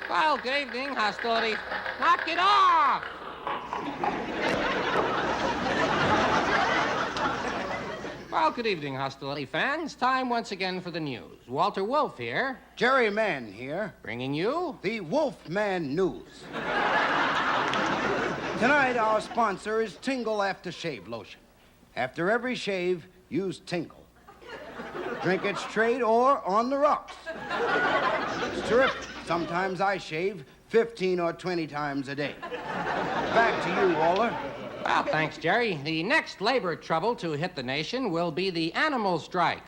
Well, good evening, hostility. Knock it off! Well, good evening, hostility fans. Time once again for the news. Walter Wolf here. Jerry Mann here. Bringing you The Wolfman News. Tonight, our sponsor is Tingle Aftershave Lotion. After every shave, use Tingle. Drink it straight or on the rocks. It's terrific. Sometimes I shave 15 or 20 times a day. Back to you, Waller. Well, thanks, Jerry. The next labor trouble to hit the nation will be the animal strike.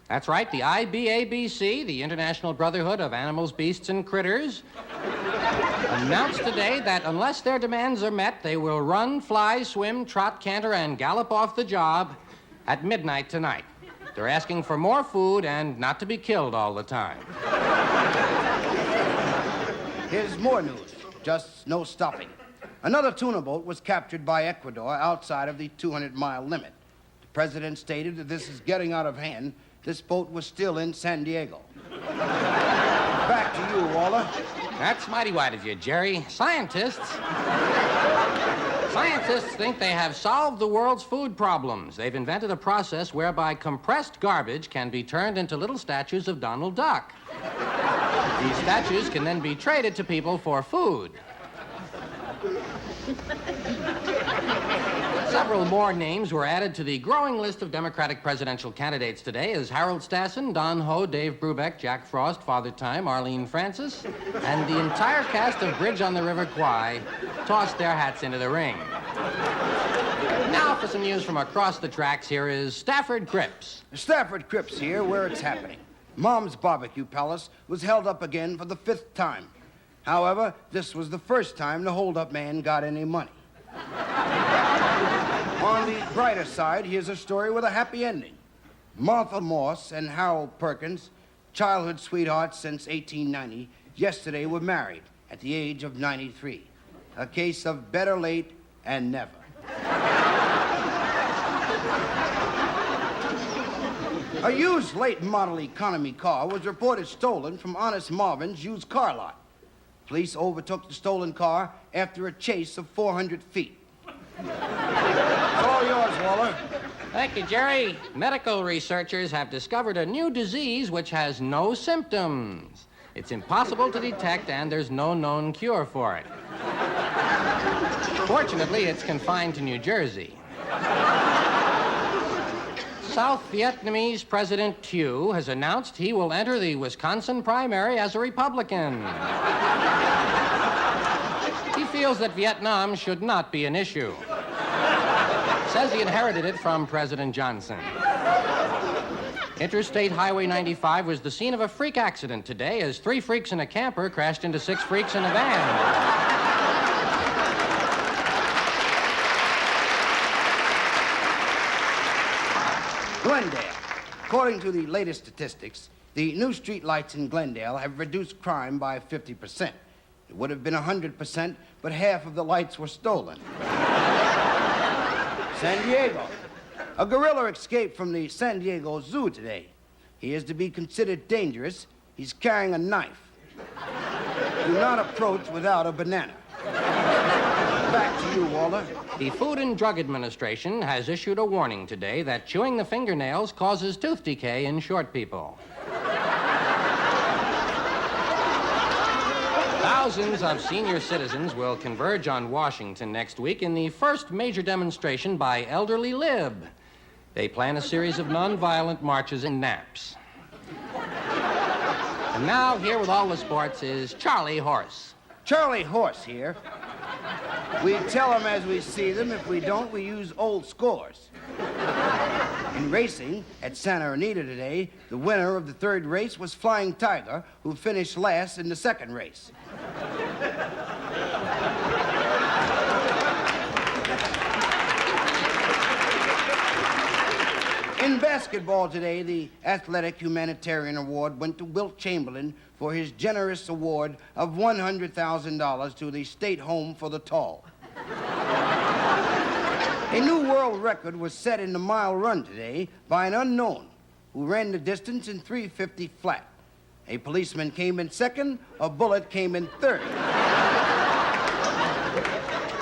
That's right, the IBABC, the International Brotherhood of Animals, Beasts, and Critters, announced today that unless their demands are met, they will run, fly, swim, trot, canter, and gallop off the job at midnight tonight. They're asking for more food and not to be killed all the time. Here's more news. Just no stopping. Another tuna boat was captured by Ecuador outside of the 200-mile limit. The president stated that this is getting out of hand. This boat was still in San Diego. Back to you, Waller. That's mighty white of you, Jerry. Scientists think they have solved the world's food problems. They've invented a process whereby compressed garbage can be turned into little statues of Donald Duck. These statues can then be traded to people for food. Several more names were added to the growing list of Democratic presidential candidates today as Harold Stassen, Don Ho, Dave Brubeck, Jack Frost, Father Time, Arlene Francis, and the entire cast of Bridge on the River Kwai tossed their hats into the ring. Now for some news from across the tracks, here is Stafford Cripps. Stafford Cripps here, where it's happening. Mom's Barbecue Palace was held up again for the 5th time. However, this was the first time the hold-up man got any money. On the brighter side, here's a story with a happy ending. Martha Morse and Harold Perkins, childhood sweethearts since 1890, yesterday were married at the age of 93. A case of better late and never. A used late model economy car was reported stolen from Honest Marvin's used car lot. Police overtook the stolen car after a chase of 400 feet. It's all yours, Waller. Thank you, Jerry. Medical researchers have discovered a new disease which has no symptoms. It's impossible to detect, and there's no known cure for it. Fortunately, it's confined to New Jersey. South Vietnamese President Thieu has announced he will enter the Wisconsin primary as a Republican. He feels that Vietnam should not be an issue. Says he inherited it from President Johnson. Interstate Highway 95 was the scene of a freak accident today as 3 freaks in a camper crashed into 6 freaks in a van. Glendale. According to the latest statistics, the new street lights in Glendale have reduced crime by 50%. It would have been 100%, but half of the lights were stolen. San Diego. A gorilla escaped from the San Diego Zoo today. He is to be considered dangerous. He's carrying a knife. Do not approach without a banana. Back to you, Walter. The Food and Drug Administration has issued a warning today that chewing the fingernails causes tooth decay in short people. Thousands of senior citizens will converge on Washington next week in the first major demonstration by Elderly Lib. They plan a series of nonviolent marches and naps. And now, here with all the sports is Charlie Horse. Charlie Horse here. We tell them as we see them. If we don't, we use old scores. In racing, at Santa Anita today, the winner of the 3rd race was Flying Tiger, who finished last in the 2nd race. In basketball today, the Athletic Humanitarian Award went to Wilt Chamberlain for his generous award of $100,000 to the State Home for the Tall. A new world record was set in the mile run today by an unknown who ran the distance in 3:50 flat. A policeman came in second, a bullet came in third.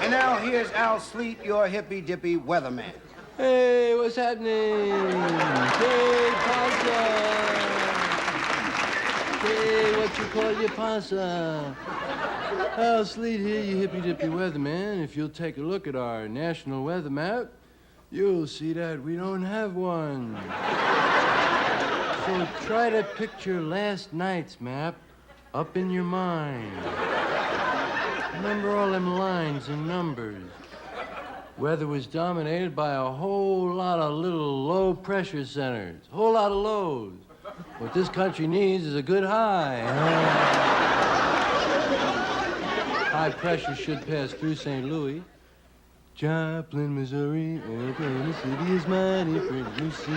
And now here's Al Sleet, your hippy-dippy weatherman. Hey, what's happening? Hey, pasa. Hey, what you call your pasa? Al Sleet here, you hippy-dippy weatherman. If you'll take a look at our national weather map, you'll see that we don't have one. So try to picture last night's map up in your mind. Remember all them lines and numbers. Weather was dominated by a whole lot of little low-pressure centers. A whole lot of lows. What this country needs is a good high. High pressure should pass through St. Louis. Joplin, Missouri, Oklahoma City is mighty pretty. You see,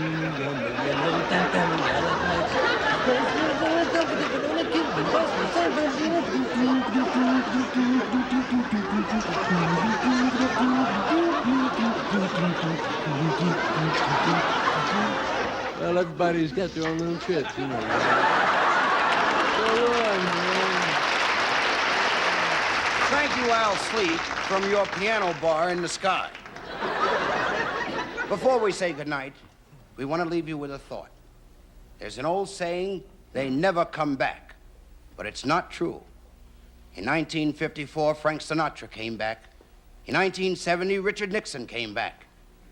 well, everybody's got their own little trips, you know. Go on, man. Thank you, Al Sleet, from your piano bar in the sky. Before we say goodnight, we want to leave you with a thought. There's an old saying, they never come back. But it's not true. In 1954, Frank Sinatra came back. In 1970, Richard Nixon came back.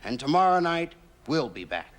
And tomorrow night, we'll be back.